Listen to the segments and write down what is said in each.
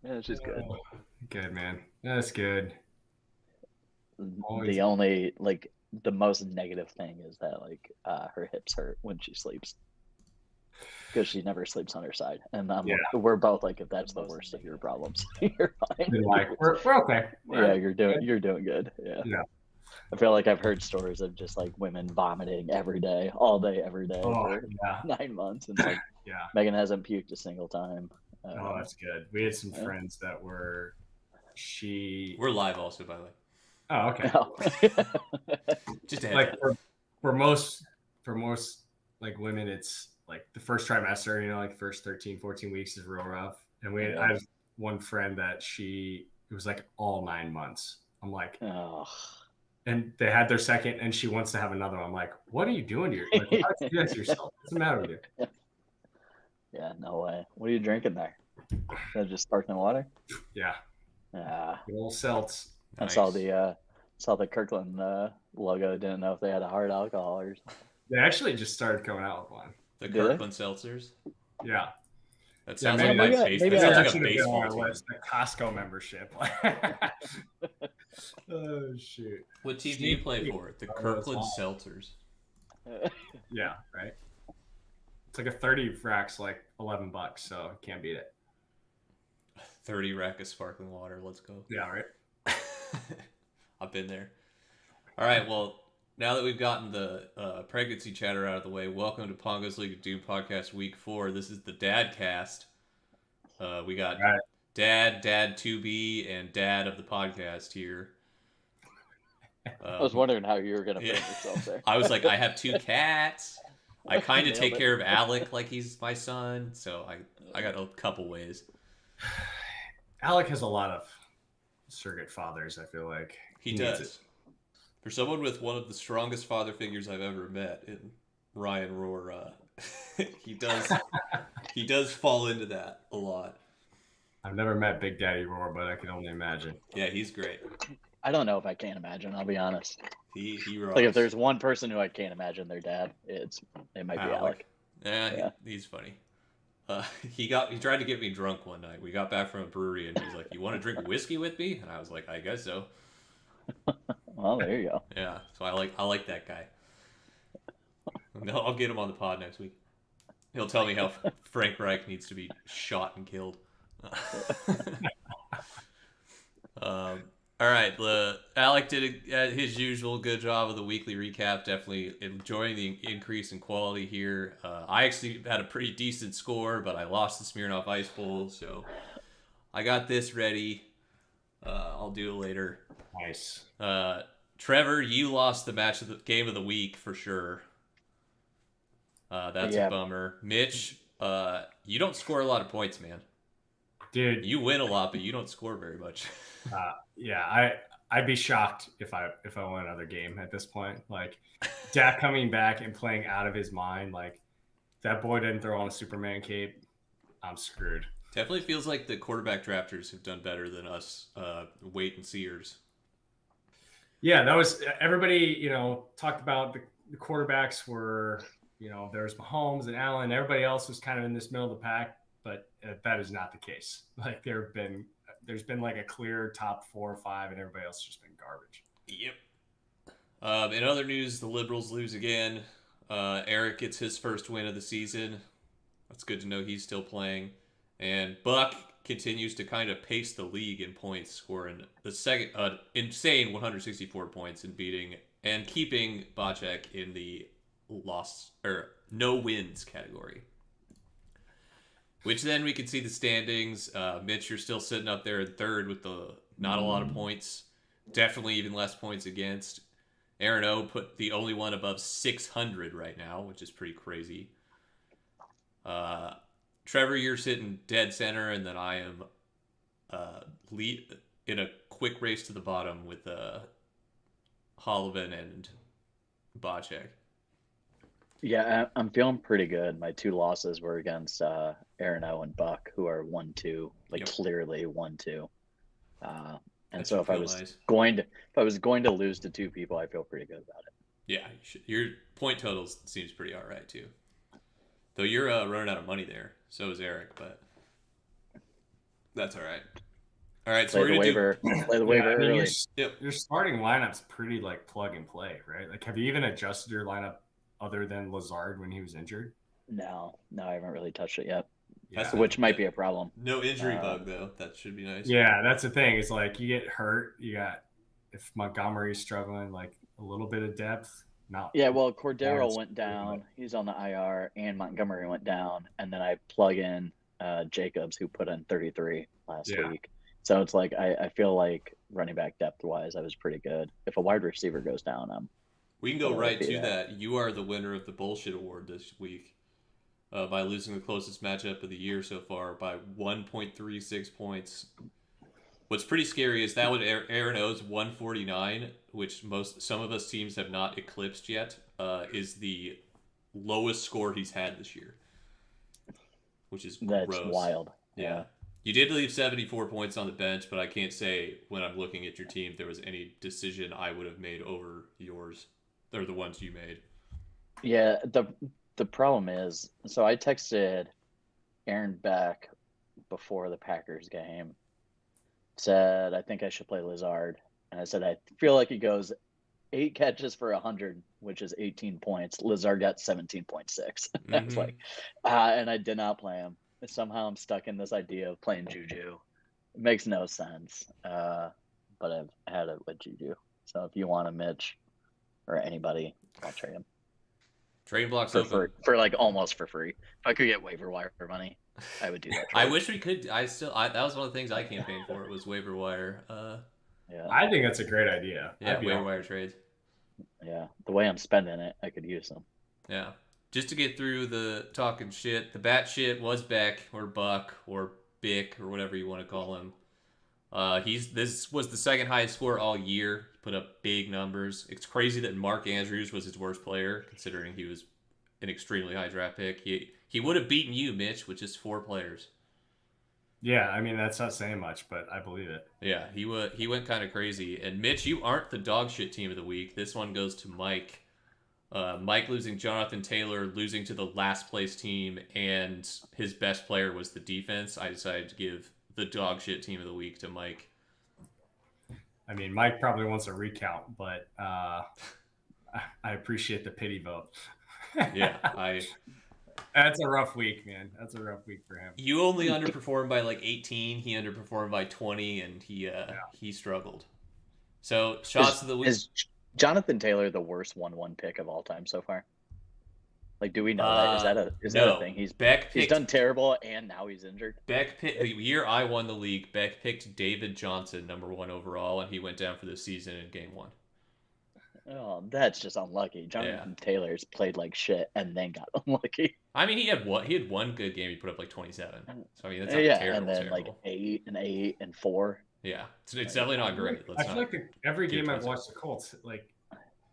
Yeah, she's good. Good, man. That's good. Always. The only like the most negative thing is that her hips hurt when she sleeps because she never sleeps on her side. And Yeah. we're both like, if that's the worst of your problems, you're fine. Been like, we're okay. Yeah, We're you're doing good. Yeah. yeah. I feel like I've heard stories of just like women vomiting every day, all day, every day Oh, for yeah. 9 months, and it's like Yeah. Megan hasn't puked a single time. Oh, that's good. We had some Yeah. friends that were she. We're live also, by the way. Oh, okay. Oh. Just a heads Like up. for most like women, it's like the first trimester, like first 13, 14 weeks is real rough. And I had one friend that it was like all 9 months. I'm like, Oh. and they had their second, and she wants to have another one. I'm like, what are you doing here? Like, why don't you do that to yourself? What's the matter with you? Yeah, no way. What are you drinking there? Is that just sparkling water? Yeah. Good old Celts. Nice. I saw the Kirkland logo. Didn't know if they had a hard alcohol or something. They actually just started coming out with one. The Kirkland Seltzers? Yeah. That sounds like my taste. That sounds like a baseball team. The Costco membership. Oh, shoot. What team do you play for? The Kirkland Seltzers. Yeah, right? It's like a 30 racks, like $11, so can't beat it. 30 rack of sparkling water. Let's go. Yeah, right? I've been there. All right, well, now that we've gotten the pregnancy chatter out of the way, welcome to Pongo's League of Doom podcast week 4. This is the Dad cast. We got Dad 2B, and Dad of the podcast here. I was wondering how you were going to frame yourself there. I was like, I have 2 cats. I kind of take care of Alec like he's my son, so I got a couple ways. Alec has a lot of surrogate fathers, I feel like. He does. For someone with one of the strongest father figures I've ever met in Ryan Rohr, he does fall into that a lot. I've never met Big Daddy Rohr, but I can only imagine. Yeah, he's great. I don't know if I can imagine, I'll be honest. He rocks. Like if there's one person who I can't imagine their dad, it might be Alec. Yeah. He's funny. He tried to get me drunk one night. We got back from a brewery and he's like, "You want to drink whiskey with me?" And I was like, "I guess so." Well, there you go. Yeah, so I like that guy. I'll get him on the pod next week. He'll tell me how Frank Reich needs to be shot and killed. All right, Alec did his usual good job of the weekly recap. Definitely enjoying the increase in quality here. I actually had a pretty decent score, but I lost the Smirnoff Ice Bowl, so I got this ready. I'll do it later. Nice. Trevor, you lost the game of the week for sure. That's a bummer. Mitch, you don't score a lot of points, man. Dude, you win a lot, but you don't score very much. Yeah, I'd be shocked if I won another game at this point. Like, Dak coming back and playing out of his mind. Like, that boy didn't throw on a Superman cape. I'm screwed. Definitely feels like the quarterback drafters have done better than us wait and seers. Yeah, that was everybody. Talked about the quarterbacks were. There was Mahomes and Allen. Everybody else was kind of in this middle of the pack. But that is not the case. Like there's been like a clear top 4 or 5, and everybody else has just been garbage. Yep. In other news, the Liberals lose again. Eric gets his first win of the season. That's good to know he's still playing. And Buck continues to kind of pace the league in points, scoring the second insane 164 points and keeping Bocek in the no wins category. Which then we can see the standings. Mitch, you're still sitting up there in third with not a lot of points. Definitely even less points against. Aaron O put the only one above 600 right now, which is pretty crazy. Trevor, you're sitting dead center, and then I am lead in a quick race to the bottom with Holloway and Bocek. Yeah, I'm feeling pretty good. My 2 losses were against Aaron O and Buck, who are 1-2, clearly 1-2. And so if I was going to lose to 2 people, I feel pretty good about it. Yeah, your point totals seems pretty all right too. Though you're running out of money there. So is Eric, but That's all right. All right, so play the waiver early. Your starting lineup's pretty like plug and play, right? Like, have you even adjusted your lineup other than Lazard when he was injured? No, I haven't really touched it yet. Yeah. Which might be a problem. No injury bug though. That should be nice. Yeah, that's the thing. It's like you get hurt. You got if Montgomery's struggling, like a little bit of depth. Not. Yeah, well, Cordero went down. He's on the IR, and Montgomery went down, and then I plug in Jacobs, who put in 33 last week. So it's like I feel like running back depth wise, I was pretty good. If a wide receiver goes down, we can go right to that. You are the winner of the bullshit award this week by losing the closest matchup of the year so far by 1.36 points. What's pretty scary is that with Aaron O's 149, which some of us teams have not eclipsed yet, is the lowest score he's had this year, which is that's gross. Wild. Yeah. You did leave 74 points on the bench, but I can't say when I'm looking at your team there was any decision I would have made over yours or the ones you made. Yeah, the problem is, so I texted Aaron back before the Packers game, said I think I should play Lazard, and I said I feel like he goes 8 catches for 100, which is 18 points. Lazard got 17.6. Mm-hmm. I was like, and I did not play him. Somehow I'm stuck in this idea of playing Juju. It makes no sense, but I've had it with Juju. So if you want a Mitch or anybody, I'll trade him. Trade blocks for like almost for free. If I could get waiver wire money, I would do that. I wish we could. That was one of the things I campaigned for. It was waiver wire. Yeah, I think that's a great idea. Yeah, waiver wire trades. Yeah, the way I'm spending it, I could use them. Yeah. Just to get through the talking shit, the bat shit was Beck or Buck or Bick or whatever you want to call him. This was the second highest score all year. He put up big numbers. It's crazy that Mark Andrews was his worst player, considering he was an extremely high draft pick. He would have beaten you, Mitch, with just 4 players. Yeah, I mean that's not saying much, but I believe it. Yeah, he went kind of crazy. And Mitch, you aren't the dog shit team of the week. This one goes to Mike. Mike losing Jonathan Taylor, losing to the last place team, and his best player was the defense. I decided to give the dog shit team of the week to Mike. I mean, Mike probably wants a recount, but I appreciate the pity vote. That's a rough week, man. That's a rough week for him. You only underperformed by like 18. He underperformed by 20, and he struggled. So shots of the week. Is Jonathan Taylor the worst 1-1 pick of all time so far? Like, do we know that? Is that a thing? He's done terrible, and now he's injured. Beck picked the year I won the league. Beck picked David Johnson, number 1 overall, and he went down for the season in game 1. Oh, that's just unlucky. Jonathan Taylor's played like shit and then got unlucky. I mean, he had one good game. He put up like 27. So I mean, that's not terrible. And then like 8 and 4. Yeah, it's definitely not great. I feel like every game I've watched the Colts, like,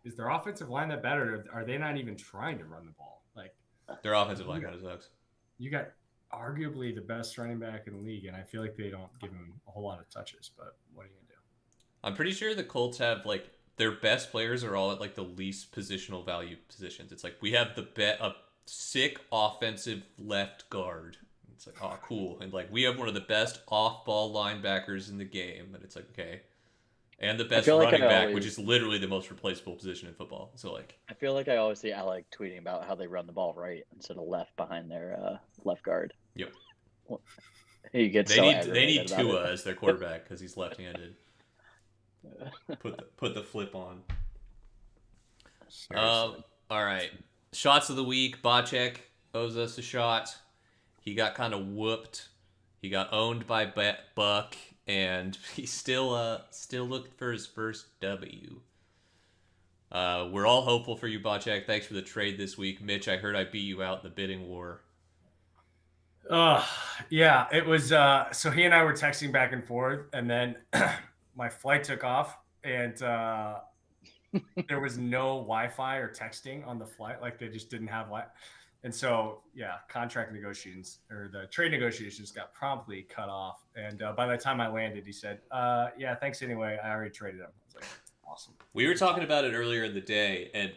is their offensive line that bad, or are they not even trying to run the ball? Like, their offensive line kind of sucks. You got arguably the best running back in the league, and I feel like they don't give him a whole lot of touches. But what are you gonna do? I'm pretty sure the Colts have like their best players are all at like the least positional value positions. It's like we have a sick offensive left guard. It's like, oh, cool. And like we have one of the best off-ball linebackers in the game, and it's like, okay. And the best running back, which is literally the most replaceable position in football. So like, I feel like I always see Alec tweeting about how they run the ball right instead of left behind their left guard. Yep. He gets they need Tua as their quarterback because he's left-handed. Put the flip on. All right. Shots of the week. Bocek owes us a shot. He got kind of whooped. He got owned by Buck, and he's still looking for his first W. We're all hopeful for you, Bocek. Thanks for the trade this week. Mitch, I heard I beat you out in the bidding war. Yeah, it was so he and I were texting back and forth, and then my flight took off, and there was no Wi-Fi or texting on the flight. Like they just didn't have Wi-Fi. And so, yeah, contract negotiations or the trade negotiations got promptly cut off. And by the time I landed, he said, yeah, thanks anyway. I already traded him. I was like, awesome. We were talking about it earlier in the day, and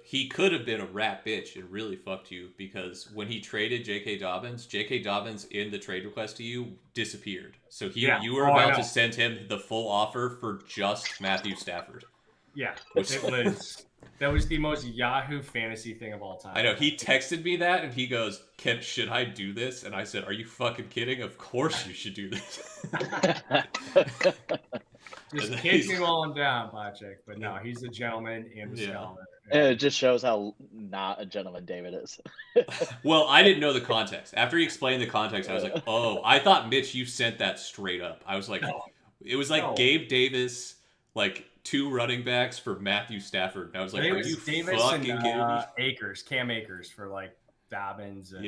he could have been a rat bitch and really fucked you, because when he traded J.K. Dobbins in the trade request to you disappeared. So you were about to send him the full offer for just Matthew Stafford. Yeah, that was the most Yahoo fantasy thing of all time. I know. He texted me that, and he goes, should I do this? And I said, are you fucking kidding? Of course you should do this. Just kick me while I'm down, Bocek. But no, he's a gentleman and a scholar. It just shows how not a gentleman David is. Well, I didn't know the context. After he explained the context, I was like, oh, I thought, Mitch, you sent that straight up. I was like, it was like Gabe Davis, like 2 running backs for Matthew Stafford. And I was like, are you Davis fucking and, kidding me? Cam Akers for like Dobbins. And,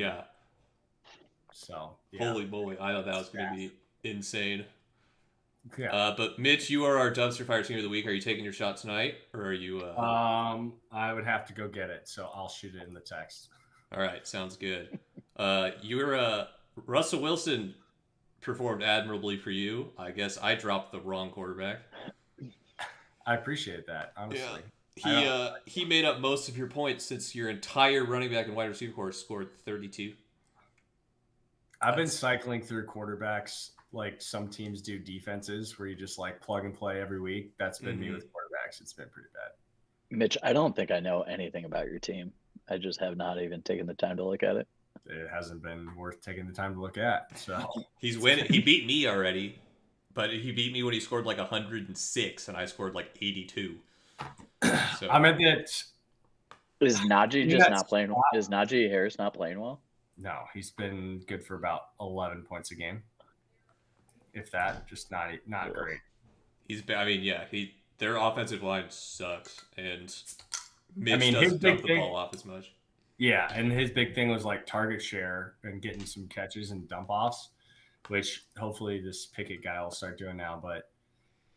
So, holy moly. I thought that was going to be insane. Yeah. But Mitch, you are our dumpster fire team of the week. Are you taking your shot tonight, or are you? I would have to go get it, so I'll shoot it in the text. All right, sounds good. Russell Wilson performed admirably for you. I guess I dropped the wrong quarterback. I appreciate that, honestly. Yeah. He made up most of your points, since your entire running back and wide receiver core scored 32. I've been cycling through quarterbacks like some teams do defenses, where you just like plug and play every week. That's been me with quarterbacks. It's been pretty bad. Mitch, I don't think I know anything about your team. I just have not even taken the time to look at it. It hasn't been worth taking the time to look at. So he's winning. He beat me already, but he beat me when he scored like 106, and I scored like 82. So I'm at that. Is Najee just not playing? Is Najee Harris not playing well? No, he's been good for about 11 points a game. If that, just not great. Their offensive line sucks, and Mitch doesn't dump the ball off as much. Yeah, and his big thing was like target share and getting some catches and dump offs, which hopefully this Pickett guy will start doing now. But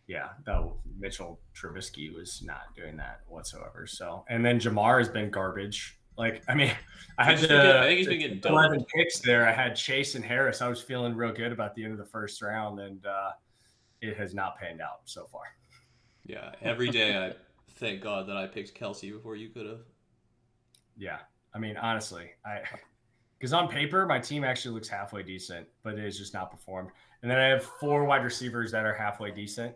yeah, though Mitchell Trubisky was not doing that whatsoever. So, and then Jamar has been garbage. Like, I mean, I think he's been getting 11 picks there. I had Chase and Harris. I was feeling real good about the end of the first round, and it has not panned out so far. Yeah, every day I thank God that I picked Kelsey before you could have. Yeah, I mean, honestly, because on paper my team actually looks halfway decent, but it has just not performed. And then I have 4 wide receivers that are halfway decent,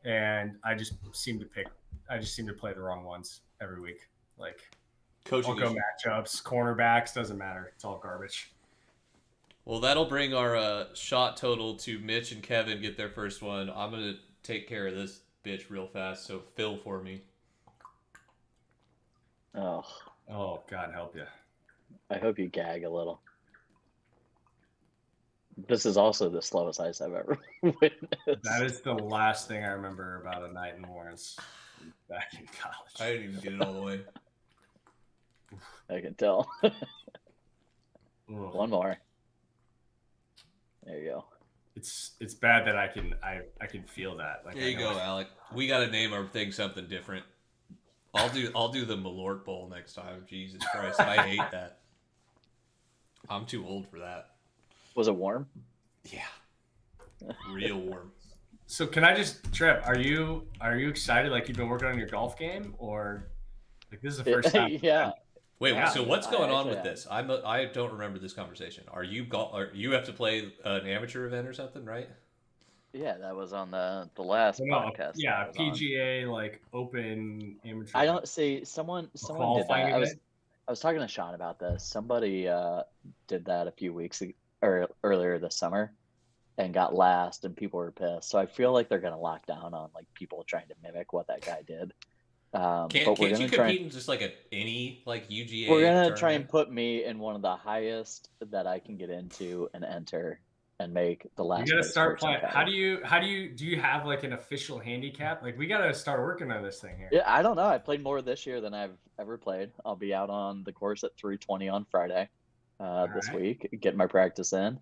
and I just seem to play the wrong ones every week. Like, coaching matchups, cornerbacks, doesn't matter. It's all garbage. Well, that'll bring our shot total to Mitch and Kevin get their first one. I'm going to take care of this bitch real fast, so fill for me. Oh, God help you. I hope you gag a little. This is also the slowest ice I've ever witnessed. That is the last thing I remember about a night in Lawrence back in college. I didn't even get it all the way. I can tell. One more. There you go. It's bad that I can feel that. Like, there you go, Alec. We got to name our thing something different. I'll do the Malort Bowl next time. Jesus Christ, I hate that. I'm too old for that. Was it warm? Yeah, real warm. So can I just, Trev, are you excited? Like, you've been working on your golf game, or like this is the first time? Yeah. Wait, so what's going on with this? I don't remember this conversation. You have to play an amateur event or something, right? Yeah, that was on the last podcast. Yeah, PGA like open amateur. I don't see someone did that. I was talking to Sean about this. Somebody did that a few weeks ago, or earlier this summer, and got last, and people were pissed. So I feel like they're gonna lock down on like people trying to mimic what that guy did. Can't you compete in just like any like UGA? We're gonna try and put me in one of the highest that I can get into and enter and make the last. You gotta start playing. How do you have like an official handicap? Like, we gotta start working on this thing here. Yeah, I don't know. I played more this year than I've ever played. I'll be out on the course at 3:20 on Friday this week, getting my practice in.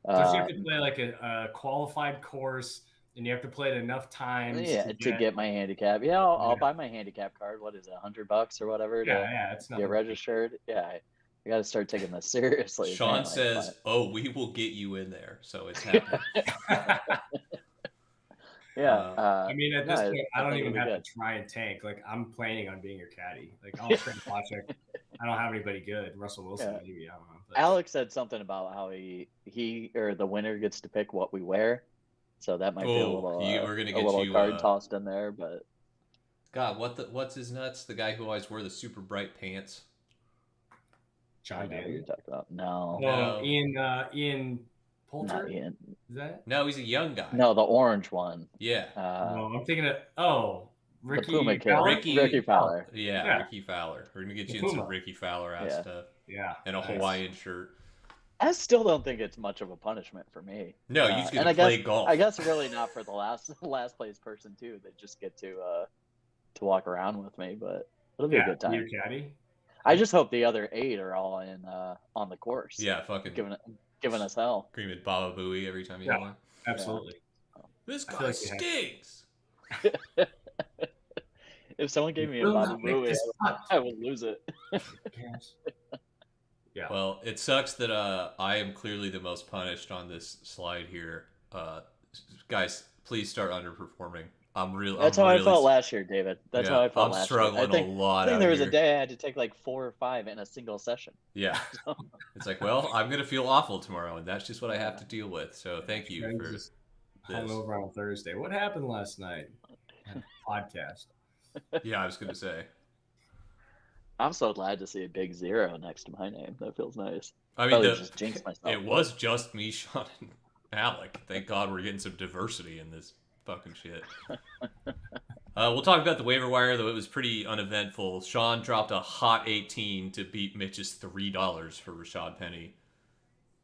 So you have to play like a qualified course, and you have to play it enough times. Yeah, to get my handicap. Yeah, I'll buy my handicap card. What is it, $100 or whatever? Yeah, it's not. Get registered. Yeah, I got to start taking this seriously. Sean says, "Oh, we will get you in there," so it's happening. Yeah. I mean, at this point, I don't even have to try and tank. Like, I'm planning on being your caddy. Like, I'll trade Patrick. I don't have anybody good. Russell Wilson, maybe. I don't know. But... Alex said something about how he or the winner gets to pick what we wear. So that might be a little, we're gonna get you card tossed in there, but God, what's his nuts? The guy who always wore the super bright pants. John Daly. You're talking about no. Ian Poulter. Not Ian. Is that? No, he's a young guy. No, the orange one. Yeah. No, I'm thinking of Ricky Fowler. Ricky Fowler. Yeah, Ricky Fowler. We're gonna get you in some Ricky Fowler stuff. Yeah. And a Hawaiian shirt. I still don't think it's much of a punishment for me. No, you just get to play golf. I guess really not for the last place person too. They just get to walk around with me, but it'll be a good time. Caddy. I just hope the other 8 are all in on the course. Yeah, fucking giving us hell. Screaming Baba Booey every time you go. Absolutely. Yeah. This guy stinks. If someone gave me a Baba Booey, I would lose it. Yeah. Well, it sucks that I am clearly the most punished on this slide here. Guys, please start underperforming. That's how I felt last year, David. That's how I felt last year. I'm struggling a lot. I think there was a day I had to take like 4 or 5 in a single session. Yeah. So. It's like, well, I'm going to feel awful tomorrow, and that's just what I have to deal with. So thank you for this. Hungover on Thursday. What happened last night? Podcast. Yeah, I was going to say. I'm so glad to see a big 0 next to my name. That feels nice. I mean, just jinxed myself. It was just me, Sean, and Alec. Thank God we're getting some diversity in this fucking shit. We'll talk about the waiver wire, though it was pretty uneventful. Sean dropped a hot 18 to beat Mitch's $3 for Rashad Penny.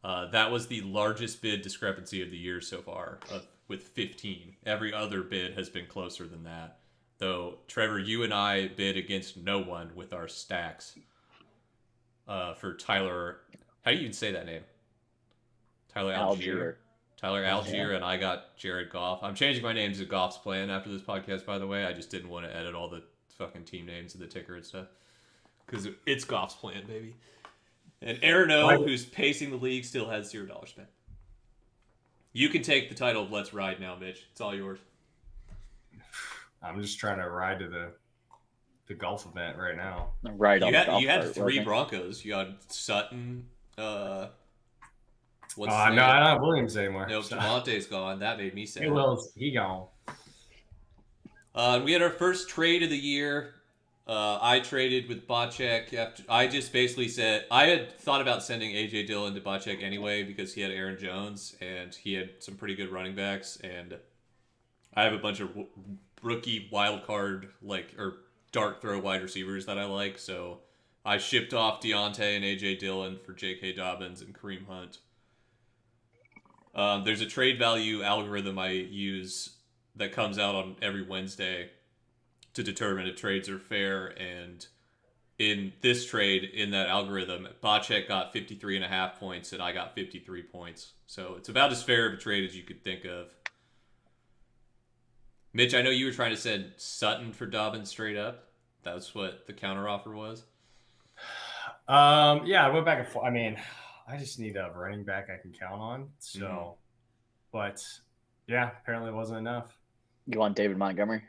That was the largest bid discrepancy of the year so far, with 15. Every other bid has been closer than that. Though, Trevor, you and I bid against no one with our stacks for Tyler. How do you even say that name? Tyler Algier. Tyler Algier, and I got Jared Goff. I'm changing my name to Goff's Plan after this podcast, by the way. I just didn't want to edit all the fucking team names and the ticker and stuff. Because it's Goff's Plan, baby. And Aaron O, who's pacing the league, still has $0 spent. You can take the title of Let's Ride now, Mitch. It's all yours. I'm just trying to ride to the golf event right now. You had 3 Broncos. You had Sutton. No, I don't have Williams anymore. No, Jamonte's gone. That made me sad. He gone. We had our first trade of the year. I traded with Bocek. I just basically said I had thought about sending A.J. Dillon to Bocek anyway because he had Aaron Jones and he had some pretty good running backs, and I have a bunch of rookie wild card or dart throw wide receivers that I like. So I shipped off Deontay and A.J. Dillon for J.K. Dobbins and Kareem Hunt. There's a trade value algorithm I use that comes out on every Wednesday to determine if trades are fair. And in this trade, in that algorithm, Bocek got 53.5 points and I got 53 points. So it's about as fair of a trade as you could think of. Mitch, I know you were trying to send Sutton for Dobbins straight up. That's what the counteroffer was. Yeah, I went back and forth. I mean, I just need a running back I can count on. So, but yeah, apparently it wasn't enough. You want David Montgomery?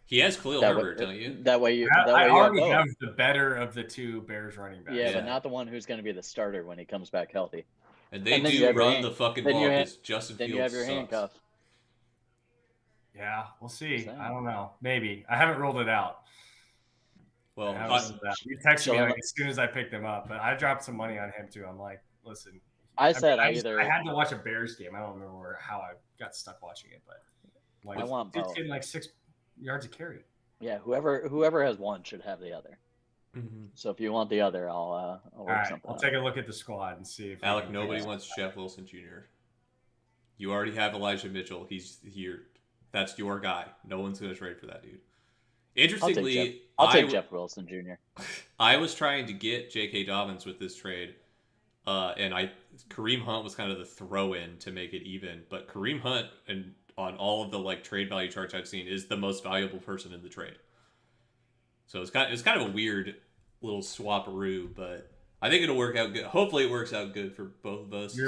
He has Khalil Herbert, don't you? That way you. I already have the better of the 2 Bears running backs. Yeah, but not the one who's going to be the starter when he comes back healthy. And they do run the fucking ball because Justin Fields Then you have your sucks. handcuff. Yeah, we'll see. I don't know. Maybe. I haven't rolled it out. Well, you texted me as soon as I picked him up, but I dropped some money on him too. I'm like, listen. I had to watch a Bears game. I don't remember how I got stuck watching it, but I want both. Dude's getting like 6 yards a carry. Yeah, whoever has one should have the other. Mm-hmm. So if you want the other, I'll work something. I'll take a look at the squad and see if Alec. Nobody wants Jeff Wilson Jr. You already have Elijah Mitchell. He's here. That's your guy. No one's going to trade for that dude. Interestingly, I'll take Jeff Wilson Jr. I was trying to get J.K. Dobbins with this trade, and Kareem Hunt was kind of the throw-in to make it even. But Kareem Hunt, and on all of the trade value charts I've seen, is the most valuable person in the trade. So it's kind of a weird little swap-a-roo, but I think it'll work out good. Hopefully, it works out good for both of us.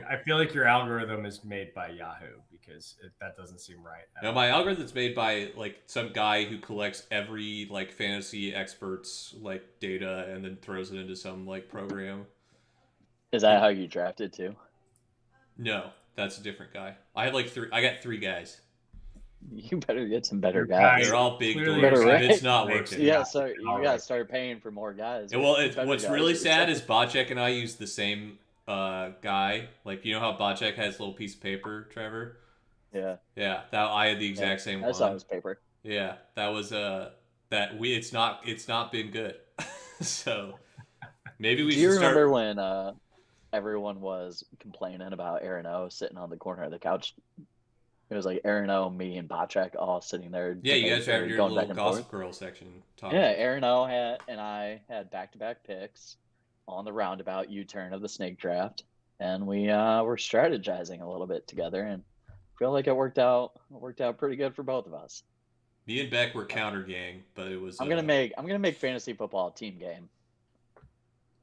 I feel like your algorithm is made by Yahoo because that doesn't seem right. No, my algorithm's made by like some guy who collects every like fantasy experts like data and then throws it into some like program. Is that how you drafted too? No, that's a different guy. I have like three. I got three guys. You better get some better guys. They're all big doors. It's not working. Yeah, so you gotta start paying for more guys. Well, what's really sad is Bocek and I use the same guy. Like, you know how Bocek has a little piece of paper, Trevor? Yeah. Yeah, that I had the exact same one. I saw his paper. Yeah, that was it's not been good. So maybe we should start. Do you remember when everyone was complaining about Aaron O sitting on the corner of the couch? It was like Aaron O, me, and Bocek all sitting there. Yeah, you guys have your little Gossip Girl section. Yeah, Aaron O and I had back-to-back picks on the roundabout U-turn of the snake draft, and we were strategizing a little bit together, and feel like it worked out pretty good for both of us. Me and Beck were counter gang, but it was. I'm gonna make fantasy football a team game.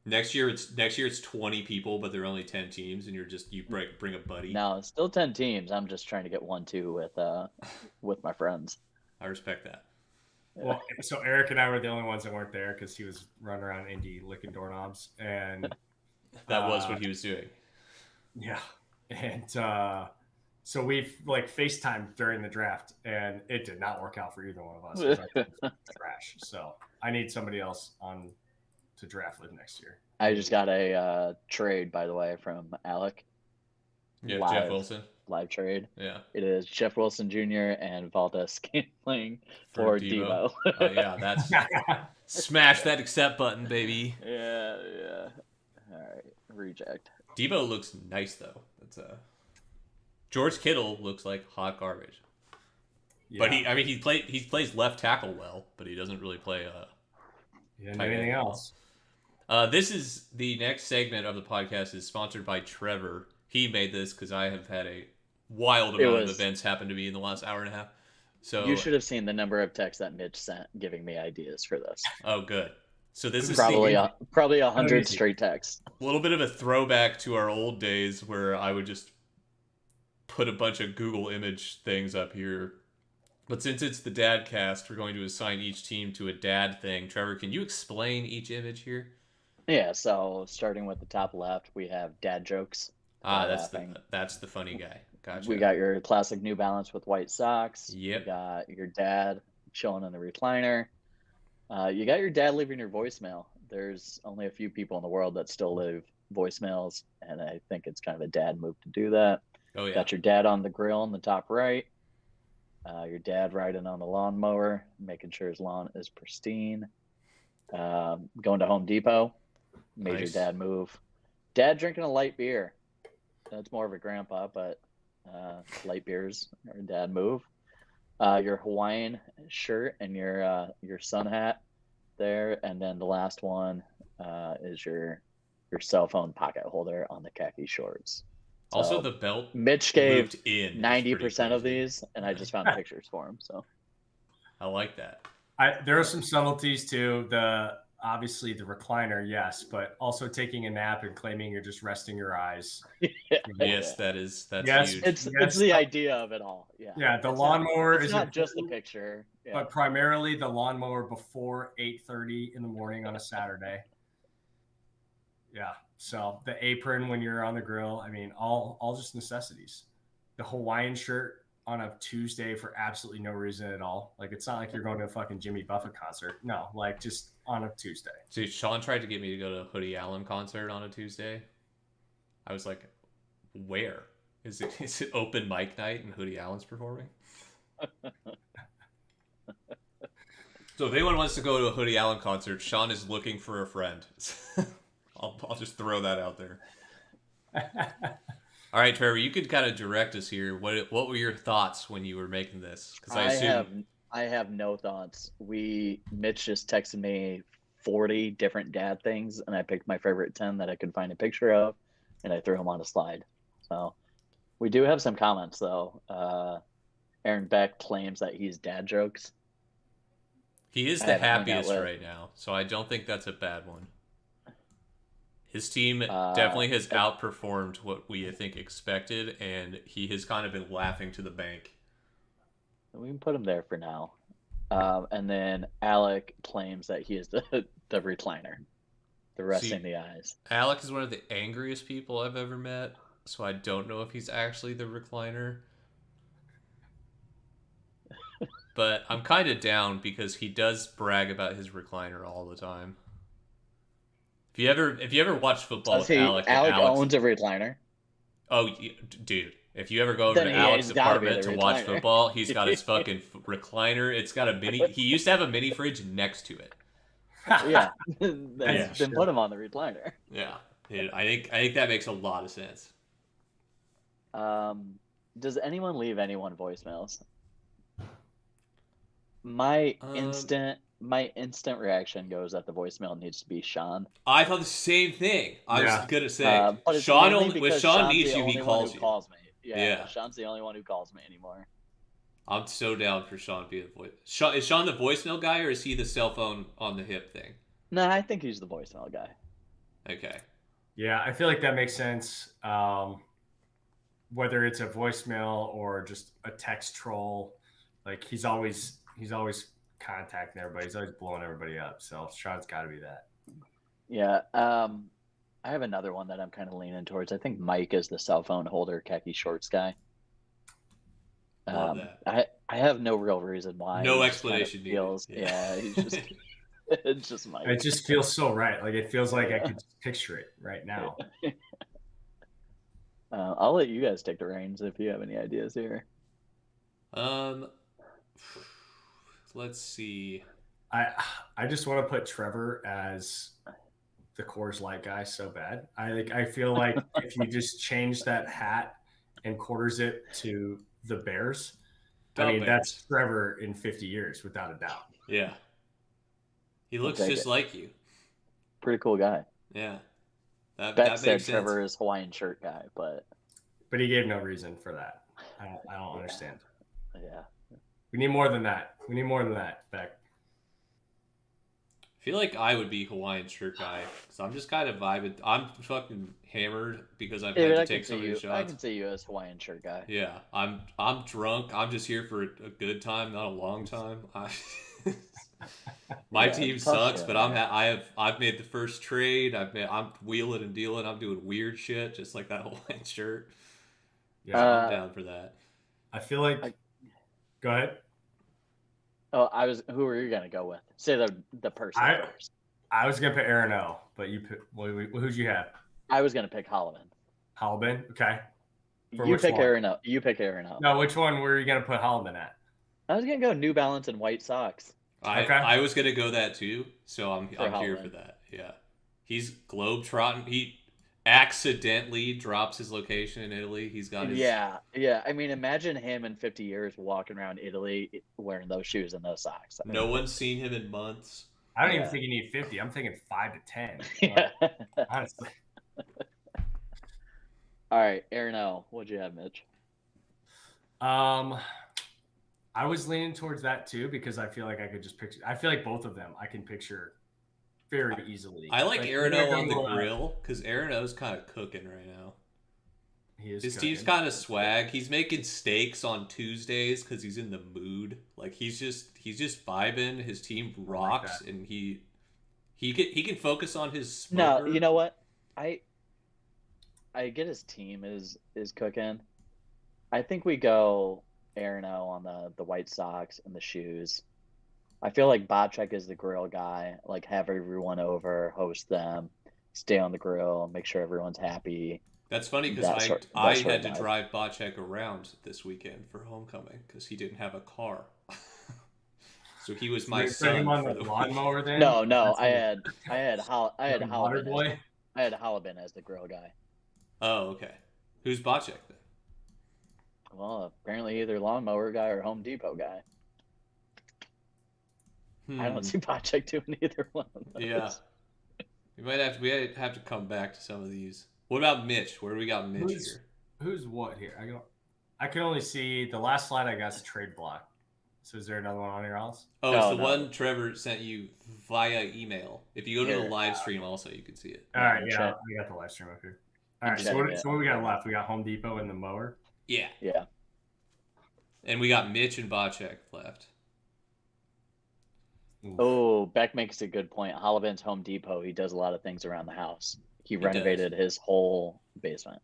Next year it's 20 people, but there are only 10 teams, and you bring a buddy. No, it's still 10 teams. I'm just trying to get 1-2 with my friends. I respect that. Well, so Eric and I were the only ones that weren't there because he was running around Indy licking doorknobs, and that was what he was doing. Yeah, and so we've like FaceTimed during the draft, and it did not work out for either one of us. Trash. So I need somebody else on to draft with next year. I just got a trade, by the way, from Alec. Yeah, Jeff Wilson. Live trade. Yeah. It is Jeff Wilson Jr. and Valdez Scantling for Debo. Oh, yeah, that's smash that accept button, baby. Yeah. All right, reject. Debo looks nice though. That's George Kittle looks like hot garbage. Yeah. But he plays left tackle well, but he doesn't really play he didn't do anything else. This is the next segment of the podcast is sponsored by Trevor. He made this because I have had a wild amount of events happen to me in the last hour and a half. So you should have seen the number of texts that Mitch sent giving me ideas for this. Oh, good. So this is probably 100 straight texts. A little bit of a throwback to our old days where I would just put a bunch of Google image things up here. But since it's the dad cast, we're going to assign each team to a dad thing. Trevor, can you explain each image here? Yeah, so starting with the top left, we have dad jokes. That's the funny guy. Gotcha. We got your classic New Balance with white socks. Yep. You got your dad chilling in the recliner. You got your dad leaving your voicemail. There's only a few people in the world that still leave voicemails, and I think it's kind of a dad move to do that. Oh, yeah. Got your dad on the grill in the top right. Your dad riding on the lawnmower, making sure his lawn is pristine. Going to Home Depot. Major dad move. Dad drinking a light beer. That's more of a grandpa, but light beers are a dad move. Your Hawaiian shirt and your sun hat there, and then the last one is your cell phone pocket holder on the khaki shorts. So also, the belt. Mitch gave 90% of these, and I just found pictures for him. So I like that. There are some subtleties too. Obviously the recliner, yes, but also taking a nap and claiming you're just resting your eyes. Yes, that's huge. It's the idea of it all. Yeah. The lawnmower is not just the picture, but primarily the lawnmower before 8:30 in the morning on a Saturday. Yeah. So the apron when you're on the grill, I mean, all just necessities. The Hawaiian shirt on a Tuesday for absolutely no reason at all. Like, it's not like you're going to a fucking Jimmy Buffett concert. No, like just on a Tuesday. See, Sean tried to get me to go to a Hoodie Allen concert on a Tuesday. I was like, where? Is it open mic night and Hoodie Allen's performing? So if anyone wants to go to a Hoodie Allen concert, Sean is looking for a friend. I'll just throw that out there. All right, Trevor, you could kind of direct us here. What were your thoughts when you were making this? Because I have no thoughts. Mitch just texted me 40 different dad things, and I picked my favorite 10 that I could find a picture of, and I threw them on a slide. So we do have some comments, though. Aaron Beck claims that he's dad jokes. He is the happiest right now, so I don't think that's a bad one. His team definitely has outperformed what we, I think, expected, and he has kind of been laughing to the bank. We can put him there for now. And then Alec claims that he is the recliner, the resting the eyes. Alec is one of the angriest people I've ever met, so I don't know if he's actually the recliner. But I'm kind of down because he does brag about his recliner all the time. If you ever watch football with Alec, Alec owns a recliner. Oh, dude! If you ever go over to Alec's apartment to watch football, he's got his fucking recliner. It's got a mini. He used to have a mini fridge next to it. Yeah, then put him on the recliner. Yeah, I think that makes a lot of sense. Does anyone leave anyone voicemails? My instant reaction goes that the voicemail needs to be Sean. I thought the same thing. I was gonna say Sean only when Sean needs you, he calls you. Calls me. Yeah, Sean's the only one who calls me anymore. I'm so down for Sean being the voice. Is Sean the voicemail guy, or is he the cell phone on the hip thing? No, I think he's the voicemail guy. Okay. Yeah, I feel like that makes sense. Whether it's a voicemail or just a text troll, like he's always contacting everybody. He's always blowing everybody up. So Sean's got to be that. Yeah. I have another one that I'm kind of leaning towards. I think Mike is the cell phone holder, khaki shorts guy. Love that. I have no real reason why. No explanation needed. Yeah, he's just it's just Mike. It just feels so right. Like it feels like I could picture it right now. I'll let you guys take the reins if you have any ideas here. Let's see. I just want to put Trevor as the Coors Light guy so bad. I feel like if you just change that hat and quarters it to the Bears, that's Trevor in 50 years without a doubt. Yeah. He looks just like you. Pretty cool guy. Yeah. Beck said Trevor is Hawaiian shirt guy, but he gave no reason for that. I don't understand. Yeah. We need more than that. Beck. I feel like I would be Hawaiian shirt guy, so I'm just kind of vibing. I'm fucking hammered because I've had to take so many shots. I can see you as Hawaiian shirt guy. Yeah, I'm drunk. I'm just here for a good time, not a long time. My team sucks, but I've made the first trade. I'm wheeling and dealing. I'm doing weird shit, just like that Hawaiian shirt. Yeah, I'm down for that. I feel like. Go ahead. Oh, who were you gonna go with? Say the person first. I was gonna pick Aaron O, but you pick. Who'd you have? I was gonna pick Holloman. Holloman, okay. You pick Aaron O. You pick Aaron O. No, which one were you gonna put Holloman at? I was gonna go New Balance and white socks. I was gonna go that too, so I'm here for that. Yeah, he's globetrotting. He accidentally drops his location in Italy. He's got his... Yeah. I mean, imagine him in 50 years walking around Italy wearing those shoes and those socks. No one's seen him in months. I don't even think you need 50. I'm thinking 5 to 10. Yeah. Honestly. All right, Aaron O. What'd you have, Mitch? I was leaning towards that too because I feel like I could just picture. I feel like both of them I can picture very easily. I like Aaron O on the grill because Aaron O's kind of cooking right now. His team's kind of swag. He's making steaks on Tuesdays because he's in the mood. Like he's just vibing. His team rocks, and he can focus on his smoker. No, you know what? I get his team is cooking. I think we go Aaron O on the White Sox and the shoes. I feel like Bocek is the grill guy. Like have everyone over, host them, stay on the grill, make sure everyone's happy. That's funny because I had to drive Bocek around this weekend for homecoming because he didn't have a car. So he was my son. On the lawnmower then? No, I had Holliban as the grill guy. Oh, okay. Who's Bocek then? Well, apparently either lawnmower guy or Home Depot guy. I don't see Bocek doing either one of those. Yeah. We might have to come back to some of these. What about Mitch? Where do we got Mitch here? Who's what here? I can only see the last slide I got is trade block. So is there another one on your house? Oh, it's the one Trevor sent you via email. If you go to the live stream, also you can see it. All right, yeah, we got the live stream up here. All right, so what we got left? We got Home Depot and the mower. Yeah. Yeah. And we got Mitch and Bocek left. Oof. Oh, Beck makes a good point. Hollivan's Home Depot, he does a lot of things around the house. He renovated his whole basement.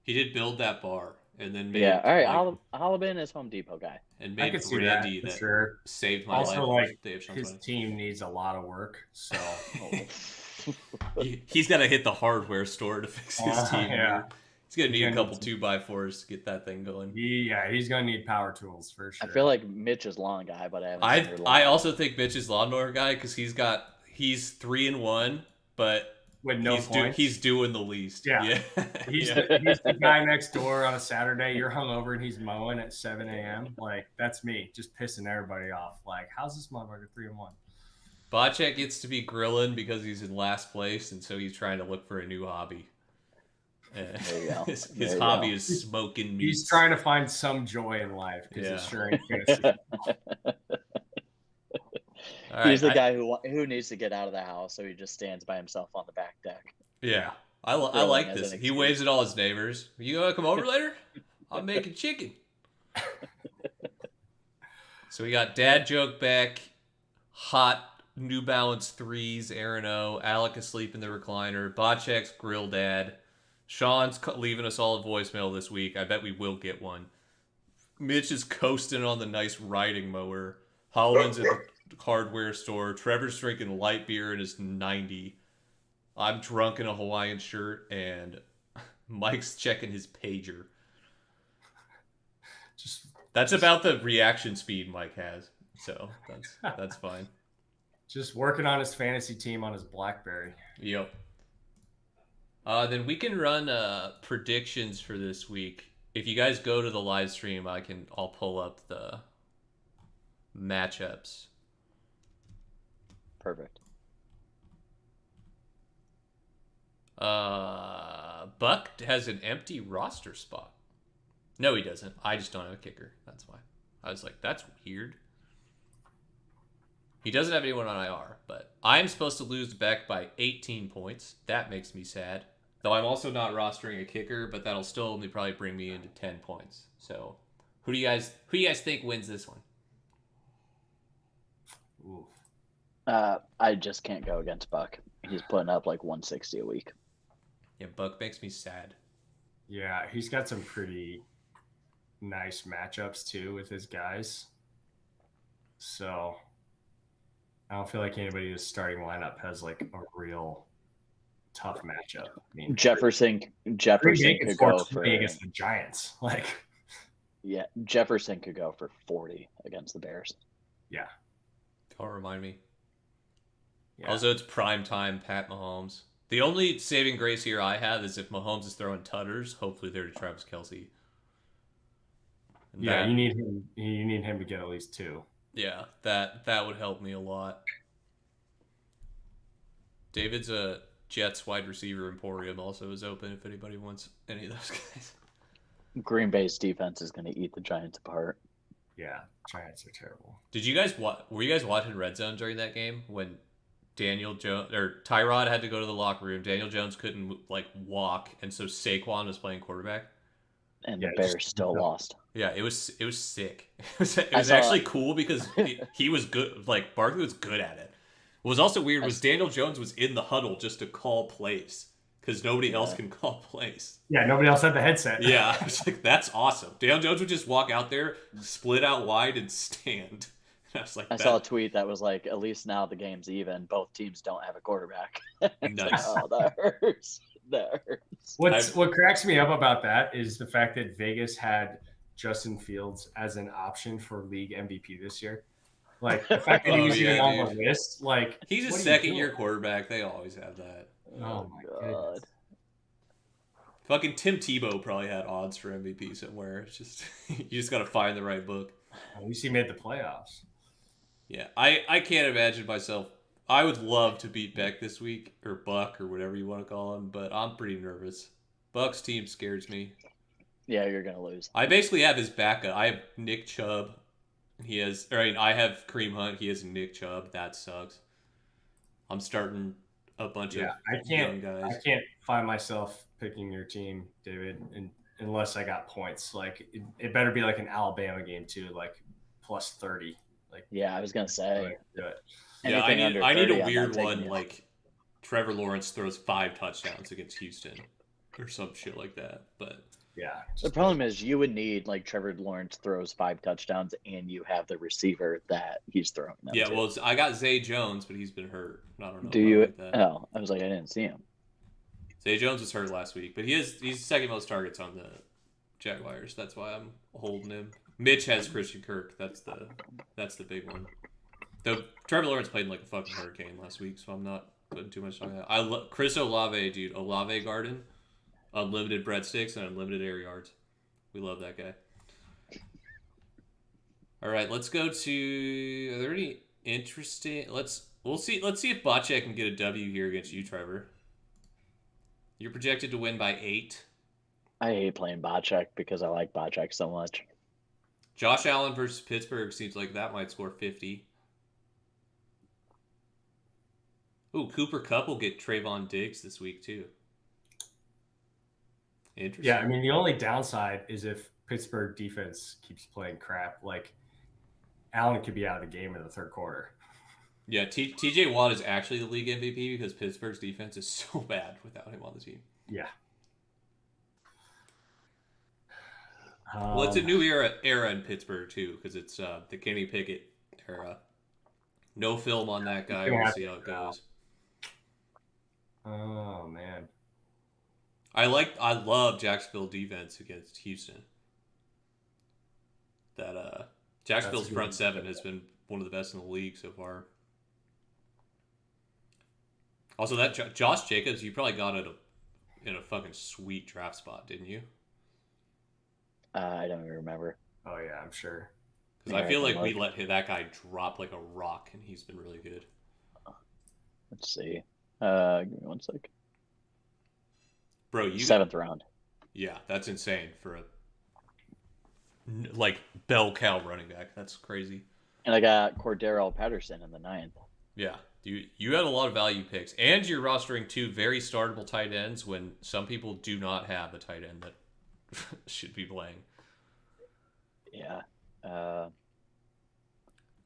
He did build that bar and then made all right. Hollivan is Home Depot guy. And made Randy that sure. saved my also, life. Also, his team needs a lot of work, so he's got to hit the hardware store to fix his team. Yeah. He's gonna need a couple 2x4s to get that thing going. He's gonna need power tools for sure. I feel like Mitch is lawn guy, but I also think Mitch is lawnmower guy because he's 3-1, but with no points. He's doing the least. Yeah. He's the guy next door on a Saturday. You're hungover and he's mowing at 7 a.m. Like, that's me, just pissing everybody off. Like, how's this motherfucker 3-1? Bocek gets to be grilling because he's in last place, and so he's trying to look for a new hobby. There you go. His hobby is smoking meat. He's trying to find some joy in life because it sure ain't fantasy. He's the guy who needs to get out of the house, so he just stands by himself on the back deck. Yeah, I like this. He waves at all his neighbors. You gonna come over later? I'm making chicken. So we got dad joke back, hot New Balance 3s, Aaron O, Alec asleep in the recliner, Bocek's grill dad. Sean's leaving us all a voicemail this week. I bet we will get one. Mitch is coasting on the nice riding mower. Holland's at the hardware store. Trevor's drinking light beer and is 90. I'm drunk in a Hawaiian shirt, and Mike's checking his pager. That's about the reaction speed Mike has, so that's fine. Just working on his fantasy team on his BlackBerry. Yep. Then we can run predictions for this week. If you guys go to the live stream, I'll pull up the matchups. Perfect. Buck has an empty roster spot. No, he doesn't. I just don't have a kicker. That's why. I was like, that's weird. He doesn't have anyone on IR, but I'm supposed to lose Beck by 18 points. That makes me sad. Though I'm also not rostering a kicker, but that'll still only probably bring me into 10 points. So, who do you guys think wins this one? Ooh. I just can't go against Buck. He's putting up like 160 a week. Yeah, Buck makes me sad. Yeah, he's got some pretty nice matchups too with his guys. So I don't feel like anybody in his starting lineup has like a real tough matchup. I mean, Jefferson could go for against the Giants. Like, yeah, Jefferson could go for 40 against the Bears. Yeah. Don't remind me. Yeah. Also, it's prime time, Pat Mahomes. The only saving grace here I have is if Mahomes is throwing tutters, hopefully they're to Travis Kelce. Yeah, you need him. You need him to get at least 2. Yeah, that would help me a lot. David's a Jets wide receiver emporium also is open if anybody wants any of those guys. Green Bay's defense is going to eat the Giants apart. Yeah, Giants are terrible. Did you guys were you guys watching Red Zone during that game when Daniel Jones or Tyrod had to go to the locker room? Daniel Jones couldn't walk, and so Saquon was playing quarterback. And the Bears still lost. Yeah, it was sick. It was actually cool because he was good. Like, Barkley was good at it. What was also weird was Daniel Jones was in the huddle just to call plays because nobody else can call plays. Yeah, nobody else had the headset. Yeah, I was like, that's awesome. Daniel Jones would just walk out there, split out wide, and stand. And I was like, I saw a tweet that was like, at least now the game's even. Both teams don't have a quarterback. Nice. Oh, that hurts. That hurts. What cracks me up about that is the fact that Vegas had Justin Fields as an option for league MVP this year. Like, the fact that he was even on the list, like, he's a second-year quarterback. They always have that. Oh my god. Fucking Tim Tebow probably had odds for MVP somewhere. It's just you just got to find the right book. At least he made the playoffs. Yeah, I can't imagine myself. I would love to beat Beck this week, or Buck, or whatever you want to call him, but I'm pretty nervous. Buck's team scares me. Yeah, you're going to lose. I basically have his backup. I have Nick Chubb, I have Kareem Hunt. He has Nick Chubb. That sucks. I'm starting a bunch of young guys. I can't find myself picking your team, David, unless I got points. Like it better be like an Alabama game too, like plus 30. Like yeah, I was gonna say. Do it. Yeah, I need a weird one like Trevor Lawrence throws 5 touchdowns against Houston or some shit like that. But yeah, the problem is you would need like Trevor Lawrence throws 5 touchdowns and you have the receiver that he's throwing them to. Well, I got Zay Jones, but he's been hurt. I don't know. Do you? Like that. Oh, I was like, I didn't see him. Zay Jones was hurt last week, but he's second most targets on the Jaguars. That's why I'm holding him. Mitch has Christian Kirk. That's the big one. Though Trevor Lawrence played like a fucking hurricane last week, so I'm not putting too much on that. I love Chris Olave, dude. Olave Garden, unlimited breadsticks and unlimited air yards. We love that guy. All right, let's go to. Are there any interesting? We'll see. Let's see if Bocek can get a W here against you, Trevor. You're projected to win by 8. I hate playing Bocek because I like Bocek so much. Josh Allen versus Pittsburgh seems like that might score 50. Ooh, Cooper Kupp will get Trayvon Diggs this week too. Interesting. Yeah, I mean the only downside is if Pittsburgh defense keeps playing crap. Like Allen could be out of the game in the third quarter. Yeah, TJ Watt is actually the league MVP because Pittsburgh's defense is so bad without him on the team. Yeah. Well, it's a new era in Pittsburgh too because it's the Kenny Pickett era. No film on that guy. We'll see how it goes. Oh man. I love Jacksonville defense against Houston. That Jacksonville's front 7 has been one of the best in the league so far. Also, that Josh Jacobs, you probably got it in a fucking sweet draft spot, didn't you? I don't even remember. Oh yeah, I'm sure. Because I feel like we let that guy drop like a rock, and he's been really good. Let's see. Give me 1 sec. Bro, you 7th round. Yeah, that's insane for a like bell cow running back. That's crazy. And I got Cordero Patterson in the 9th. Yeah, you had a lot of value picks, and you're rostering 2 very startable tight ends when some people do not have a tight end that should be playing. Yeah.